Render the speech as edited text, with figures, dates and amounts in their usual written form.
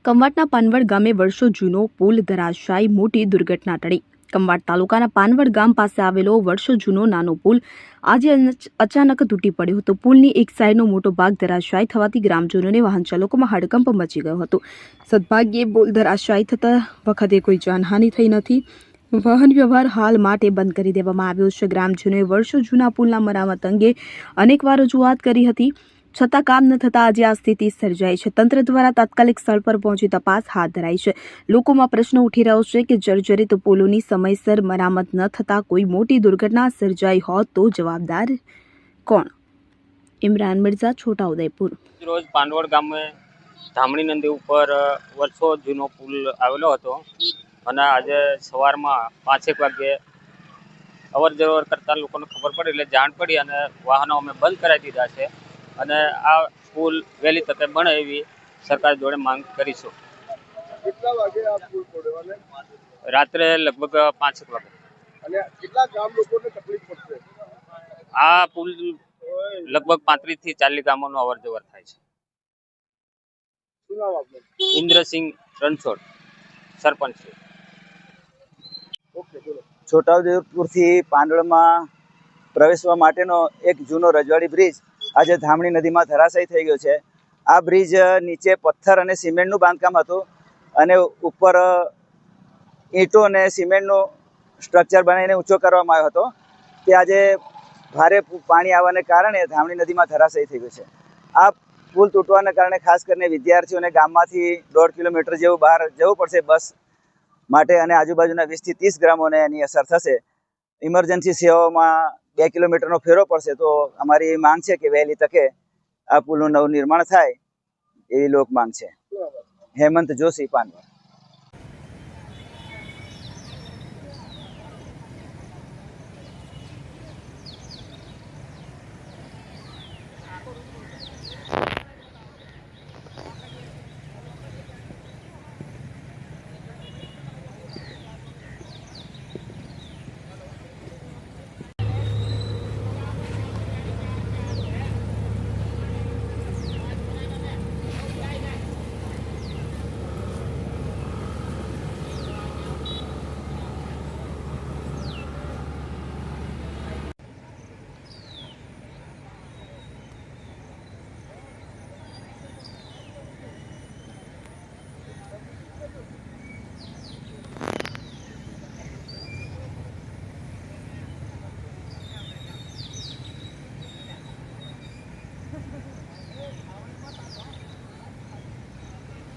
કવાંટના પાનવડ ગામે વર્ષો જૂનો પુલ ધરાશાયી, મોટી દુર્ઘટના ટળી। કવાંટ તાલુકાના પાનવડ ગામ પાસે આવેલો વર્ષો જૂનો નાનો પુલ આજે અચાનક તૂટી પડ્યો હતો। પુલની એક સાઈડનો મોટો ભાગ ધરાશાયી થવાથી ગ્રામજનોને વાહન ચાલકોમાં હડકંપ મચી ગયો હતો। સદભાગ્યે પુલ ધરાશાયી થતા વખતે કોઈ જાનહાનિ થઈ નથી। વાહન વ્યવહાર હાલ માટે બંધ કરી દેવામાં આવ્યો છે। ગ્રામજનોએ વર્ષો જૂના પુલના મરામત અંગે અનેકવાર રજૂઆત કરી હતી, છતાં કામ ન થતા આજે આ સ્થિતિ સર્જાઈ છે। તંત્ર દ્વારા તાત્કાલિક સ્થળ પર પહોંચી તપાસ હાથ ધરાઈ છે। લોકોમાં પ્રશ્ન ઉઠી રહ્યો છે કે જર્જરિત પુલોની સમયસર મરામત ન થતા કોઈ મોટી દુર્ઘટના સર્જાઈ હોત તો જવાબદાર કોણ? ઇમરાન મિર્ઝા, છોટાઉદેપુર। રોજ પાંડવડ ગામે ધામણી નદી ઉપર વર્ષો જૂનો પુલ આવેલો હતો અને આજે સવારમાં 5 વાગે અવર જવર કરતા લોકોને ખબર પડી એટલે જાણ પડી અને વાહનો અમે બંધ કરાવી દીધા છે અને આ પુલ વહેલી તકે બને એવી સરકાર જોડે માંગ કરીશું। કેટલા વાગે આ પુલ તોડવાને? રાત્રે લગભગ 5 વાગે। અને કેટલા ગામ લોકોને તકલીફ પડશે? આ પુલ લગભગ 35 થી 40 ગામોનો અવર જવર થાય છે। શું નામ આપનું? ઇન્દ્રસિંહ રણછોડ, સરપંચ। ઓકે, બોલો। છોટાઉદેપુરથી પાંડવડમાં પ્રવેશવા માટેનો એક જૂનો રજવાડી બ્રિજ આજે ધામણી નદીમાં ધરાશાયી થઈ ગયો છે। આ બ્રિજ નીચે પથ્થર અને સિમેન્ટનું બાંધકામ હતું અને ઉપર ઈંટો અને સિમેન્ટનું સ્ટ્રક્ચર બનાવીને ઊંચો કરવામાં આવ્યો હતો। તે આજે ભારે પાણી આવવાને કારણે ધામણી નદીમાં ધરાશાયી થઈ ગયો છે। આ પુલ તૂટવાના કારણે ખાસ કરીને વિદ્યાર્થીઓને ગામમાંથી 1.5 કિલોમીટર જેવું બહાર જવું પડશે બસ માટે અને આજુબાજુના 20 થી 30 ગ્રામોને એની અસર થશે। ઇમરજન્સી સેવાઓમાં 2 કિલોમીટરનો ફેરો પડશે। તો અમારી માંગ છે કે વહેલી તકે આ પુલનું નવું નિર્માણ થાય એવી લોક માંગ છે। હેમંત જોશી, પાંડવડ।